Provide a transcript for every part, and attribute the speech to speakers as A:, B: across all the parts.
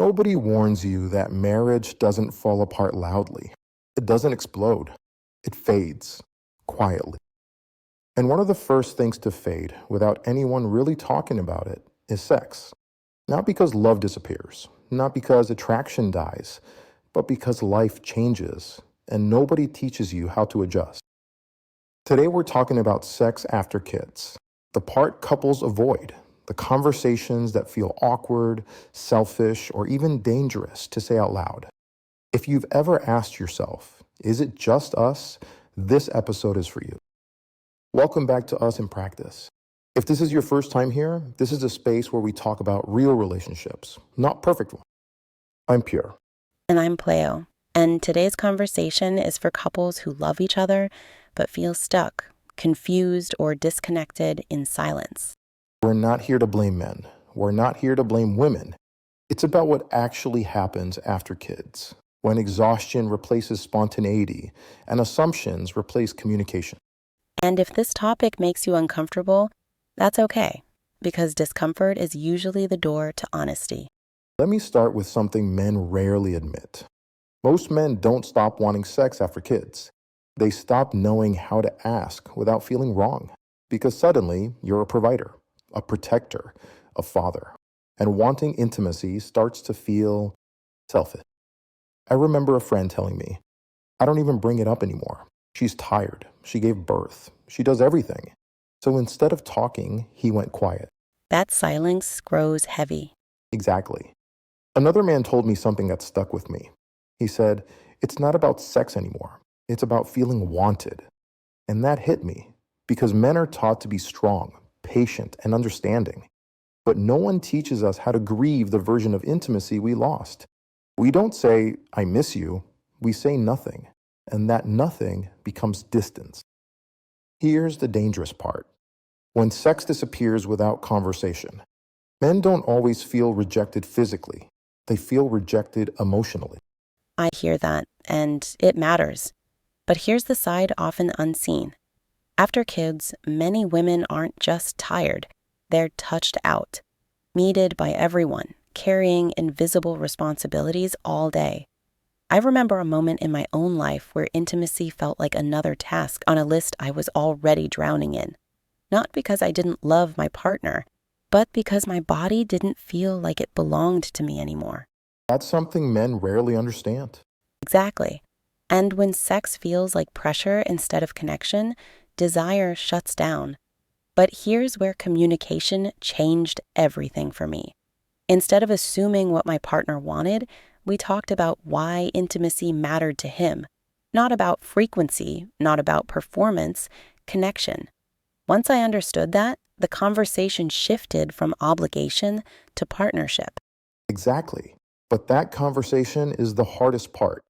A: Nobody warns you that marriage doesn't fall apart loudly. It doesn't explode. It fades quietly. And one of the first things to fade without anyone really talking about it is sex. Not because love disappears, not because attraction dies, but because life changes and nobody teaches you how to adjust. Today we're talking about sex after kids, the part couples avoid, the conversations that feel awkward, selfish, or even dangerous to say out loud. If you've ever asked yourself, is it just us? This episode is for you. Welcome back to Us in Practice. If this is your first time here, this is a space where we talk about real relationships, not perfect ones. I'm Pierre.
B: And I'm Puello. And today's conversation is for couples who love each other but feel stuck, confused, or disconnected in silence.
A: We're not here to blame men. We're not here to blame women. It's about what actually happens after kids, when exhaustion replaces spontaneity and assumptions replace communication.
B: And if this topic makes you uncomfortable, that's okay, because discomfort is usually the door to honesty.
A: Let me start with something men rarely admit. Most men don't stop wanting sex after kids. They stop knowing how to ask without feeling wrong, because suddenly you're a provider, a protector, a father, and wanting intimacy starts to feel selfish. I remember a friend telling me, I don't even bring it up anymore. She's tired. She gave birth. She does everything. So instead of talking, he went quiet.
B: That silence grows heavy.
A: Exactly. Another man told me something that stuck with me. He said, it's not about sex anymore. It's about feeling wanted. And that hit me because men are taught to be strong, patient, and understanding. But no one teaches us how to grieve the version of intimacy we lost. We don't say, I miss you. We say nothing. And that nothing becomes distance. Here's the dangerous part. When sex disappears without conversation, men don't always feel rejected physically. They feel rejected emotionally.
B: I hear that, and it matters. But here's the side often unseen. After kids, many women aren't just tired. They're touched out, needed by everyone, carrying invisible responsibilities all day. I remember a moment in my own life where intimacy felt like another task on a list I was already drowning in. Not because I didn't love my partner, but because my body didn't feel like it belonged to me anymore.
A: That's something men rarely understand.
B: Exactly. And when sex feels like pressure instead of connection, desire shuts down. But here's where communication changed everything for me. Instead of assuming what my partner wanted, we talked about why intimacy mattered to him. Not about frequency, not about performance, connection. Once I understood that, the conversation shifted from obligation to partnership.
A: Exactly. But that conversation is the hardest part.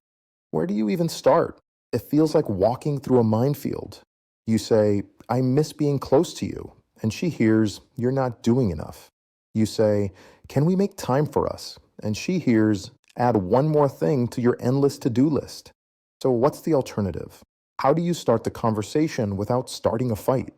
A: Where do you even start? It feels like walking through a minefield. You say, I miss being close to you. And she hears, you're not doing enough. You say, can we make time for us? And she hears, add one more thing to your endless to-do list. So what's the alternative? How do you start the conversation without starting a fight?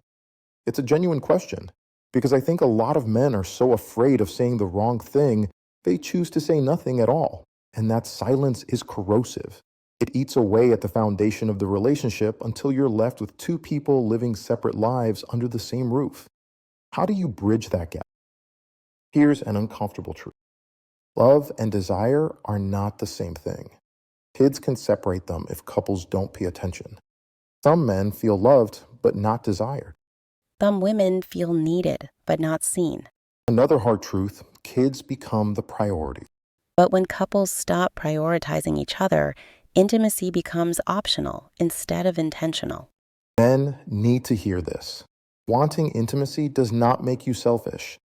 A: It's a genuine question, because I think a lot of men are so afraid of saying the wrong thing, they choose to say nothing at all. And that silence is corrosive. It eats away at the foundation of the relationship until you're left with two people living separate lives under the same roof. How do you bridge that gap? Here's an uncomfortable truth. Love and desire are not the same thing. Kids can separate them if couples don't pay attention. Some men feel loved but not desired.
B: Some women feel needed, but not seen.
A: Another hard truth, kids become the priority.
B: But when couples stop prioritizing each other, intimacy becomes optional instead of intentional.
A: Men need to hear this. Wanting intimacy does not make you selfish.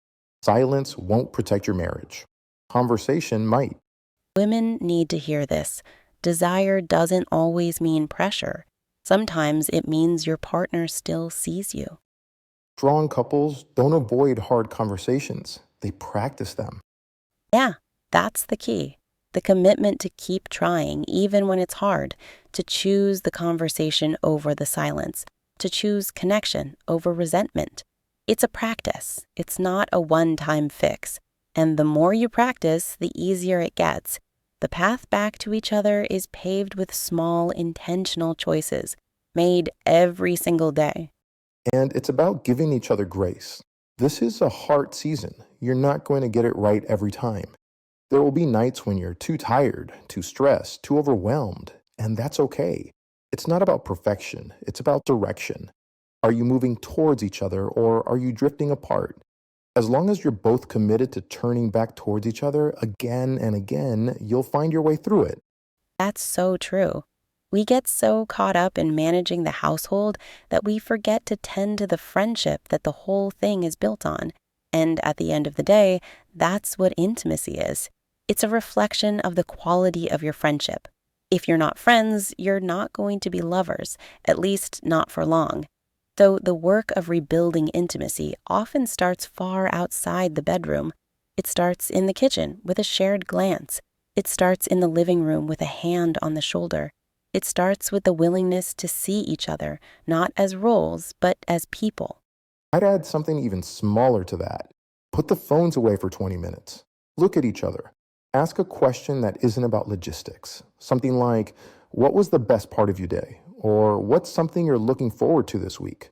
A: Silence won't protect your marriage. Conversation might.
B: Women need to hear this. Desire doesn't always mean pressure. Sometimes it means your partner still sees you.
A: Strong couples don't avoid hard conversations. They practice them.
B: Yeah, that's the key. The commitment to keep trying, even when it's hard, to choose the conversation over the silence, to choose connection over resentment. It's a practice. It's not a one-time fix. And the more you practice, the easier it gets. The path back to each other is paved with small, intentional choices made every single day.
A: And it's about giving each other grace. This is a hard season. You're not going to get it right every time. There will be nights when you're too tired, too stressed, too overwhelmed, and that's okay. It's not about perfection, it's about direction. Are you moving towards each other or are you drifting apart? As long as you're both committed to turning back towards each other again and again, you'll find your way through it.
B: That's so true. We get so caught up in managing the household that we forget to tend to the friendship that the whole thing is built on. And at the end of the day, that's what intimacy is. It's a reflection of the quality of your friendship. If you're not friends, you're not going to be lovers, at least not for long. So the work of rebuilding intimacy often starts far outside the bedroom. It starts in the kitchen with a shared glance. It starts in the living room with a hand on the shoulder. It starts with the willingness to see each other, not as roles, but as people.
A: I'd add something even smaller to that. Put the phones away for 20 minutes. Look at each other. Ask a question that isn't about logistics. Something like, what was the best part of your day? Or what's something you're looking forward to this week?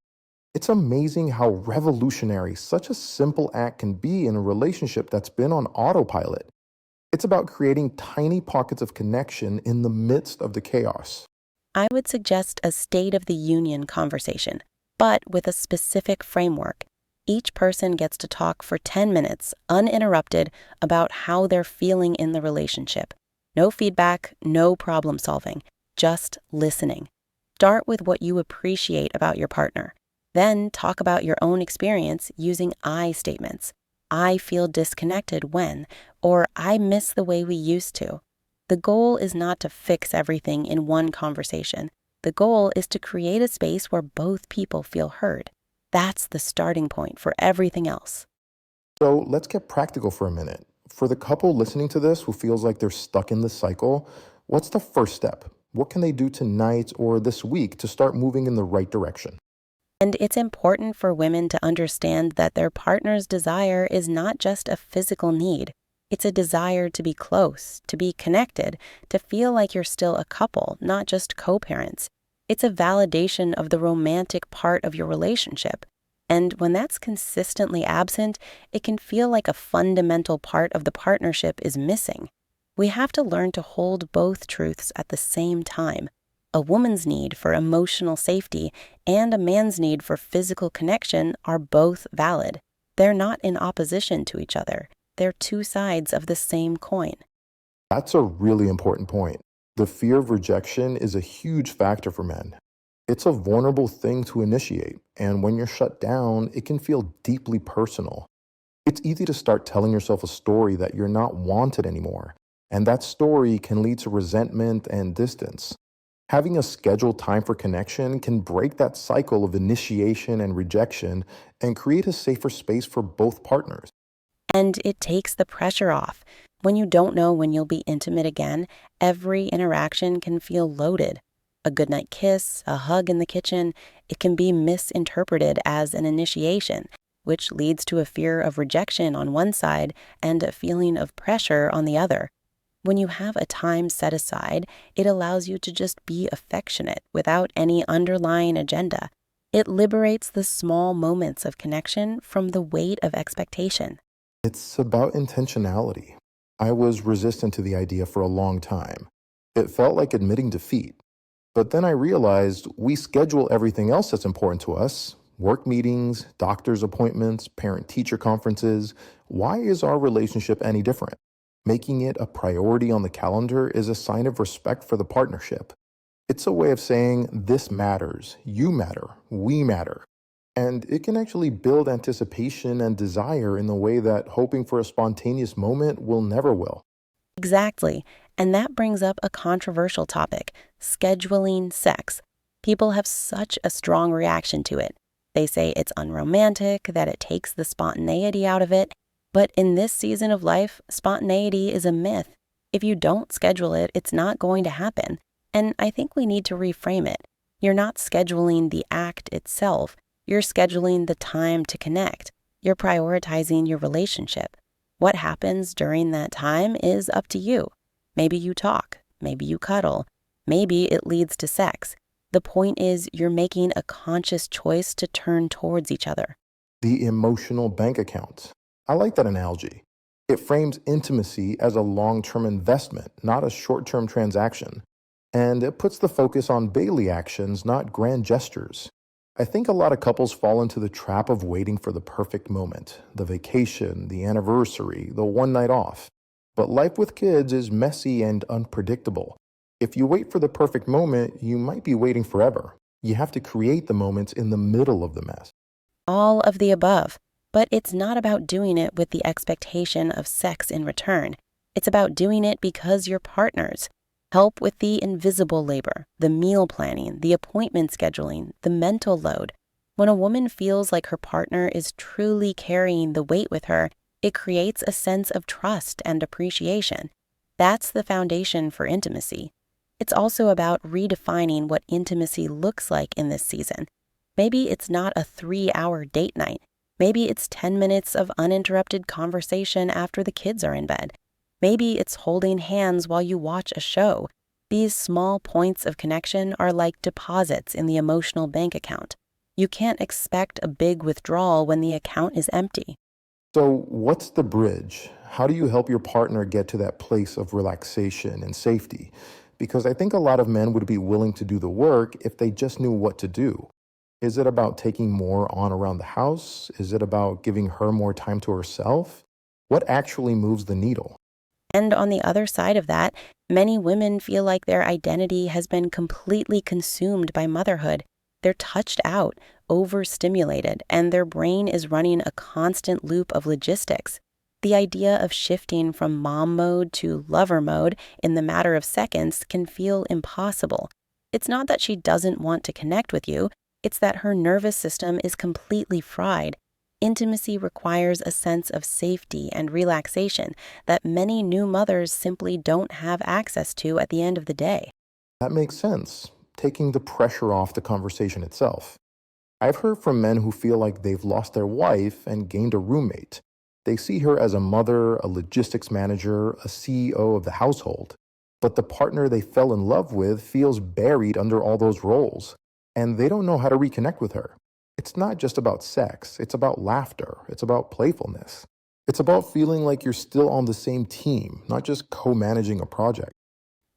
A: It's amazing how revolutionary such a simple act can be in a relationship that's been on autopilot. It's about creating tiny pockets of connection in the midst of the chaos.
B: I would suggest a State of the Union conversation, but with a specific framework. Each person gets to talk for 10 minutes, uninterrupted, about how they're feeling in the relationship. No feedback, no problem solving, just listening. Start with what you appreciate about your partner. Then talk about your own experience using I statements. I feel disconnected when, or I miss the way we used to. The goal is not to fix everything in one conversation. The goal is to create a space where both people feel heard. That's the starting point for everything else.
A: So let's get practical for a minute. For the couple listening to this who feels like they're stuck in this cycle, what's the first step? What can they do tonight or this week to start moving in the right direction?
B: And it's important for women to understand that their partner's desire is not just a physical need. It's a desire to be close, to be connected, to feel like you're still a couple, not just co-parents. It's a validation of the romantic part of your relationship. And when that's consistently absent, it can feel like a fundamental part of the partnership is missing. We have to learn to hold both truths at the same time. A woman's need for emotional safety and a man's need for physical connection are both valid. They're not in opposition to each other. They're two sides of the same coin.
A: That's a really important point. The fear of rejection is a huge factor for men. It's a vulnerable thing to initiate, and when you're shut down, it can feel deeply personal. It's easy to start telling yourself a story that you're not wanted anymore, and that story can lead to resentment and distance. Having a scheduled time for connection can break that cycle of initiation and rejection and create a safer space for both partners.
B: And it takes the pressure off. When you don't know when you'll be intimate again, every interaction can feel loaded. A goodnight kiss, a hug in the kitchen, it can be misinterpreted as an initiation, which leads to a fear of rejection on one side and a feeling of pressure on the other. When you have a time set aside, it allows you to just be affectionate without any underlying agenda. It liberates the small moments of connection from the weight of expectation.
A: It's about intentionality. I was resistant to the idea for a long time. It felt like admitting defeat. But then I realized we schedule everything else that's important to us: work meetings, doctor's appointments, parent teacher conferences. Why is our relationship any different? Making it a priority on the calendar is a sign of respect for the partnership. It's a way of saying, this matters, you matter, we matter. And it can actually build anticipation and desire in a way that hoping for a spontaneous moment will never will.
B: Exactly. And that brings up a controversial topic: scheduling sex. People have such a strong reaction to it. They say it's unromantic, that it takes the spontaneity out of it. But in this season of life, spontaneity is a myth. If you don't schedule it, it's not going to happen. And I think we need to reframe it. You're not scheduling the act itself. You're scheduling the time to connect. You're prioritizing your relationship. What happens during that time is up to you. Maybe you talk, maybe you cuddle, maybe it leads to sex. The point is, you're making a conscious choice to turn towards each other.
A: The emotional bank account. I like that analogy. It frames intimacy as a long term investment, not a short term transaction. And it puts the focus on daily actions, not grand gestures. I think a lot of couples fall into the trap of waiting for the perfect moment, the vacation, the anniversary, the one night off. But life with kids is messy and unpredictable. If you wait for the perfect moment, you might be waiting forever. You have to create the moments in the middle of the mess.
B: All of the above. But it's not about doing it with the expectation of sex in return. It's about doing it because you're partners. Help with the invisible labor, the meal planning, the appointment scheduling, the mental load. When a woman feels like her partner is truly carrying the weight with her, it creates a sense of trust and appreciation. That's the foundation for intimacy. It's also about redefining what intimacy looks like in this season. Maybe it's not a 3-hour date night. Maybe it's 10 minutes of uninterrupted conversation after the kids are in bed. Maybe it's holding hands while you watch a show. These small points of connection are like deposits in the emotional bank account. You can't expect a big withdrawal when the account is empty.
A: So, what's the bridge? How do you help your partner get to that place of relaxation and safety? Because I think a lot of men would be willing to do the work if they just knew what to do. Is it about taking more on around the house? Is it about giving her more time to herself? What actually moves the needle?
B: And on the other side of that, many women feel like their identity has been completely consumed by motherhood. They're touched out, overstimulated, and their brain is running a constant loop of logistics. The idea of shifting from mom mode to lover mode in the matter of seconds can feel impossible. It's not that she doesn't want to connect with you, it's that her nervous system is completely fried. Intimacy requires a sense of safety and relaxation that many new mothers simply don't have access to at the end of the day.
A: That makes sense, taking the pressure off the conversation itself. I've heard from men who feel like they've lost their wife and gained a roommate. They see her as a mother, a logistics manager, a CEO of the household. But the partner they fell in love with feels buried under all those roles, and they don't know how to reconnect with her. It's not just about sex, it's about laughter, it's about playfulness. It's about feeling like you're still on the same team, not just co managing a project.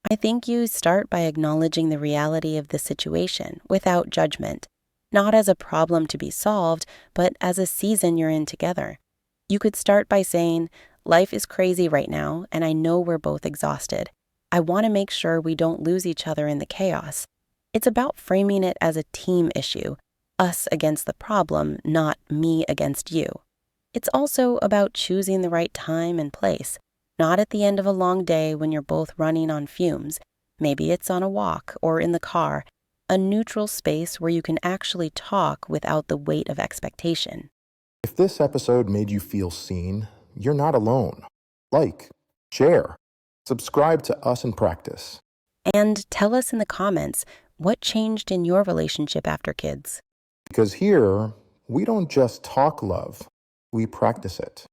B: I think you start by acknowledging the reality of the situation without judgment, not as a problem to be solved, but as a season you're in together. You could start by saying, "Life is crazy right now, and I know we're both exhausted. I want to make sure we don't lose each other in the chaos." It's about framing it as a team issue, us against the problem, not me against you. It's also about choosing the right time and place, not at the end of a long day when you're both running on fumes. Maybe it's on a walk or in the car, a neutral space where you can actually talk without the weight of expectation.
A: If this episode made you feel seen, you're not alone. Like, share, subscribe to Us in Practice.
B: And tell us in the comments what changed in your relationship after kids.
A: Because here, we don't just talk love, we practice it.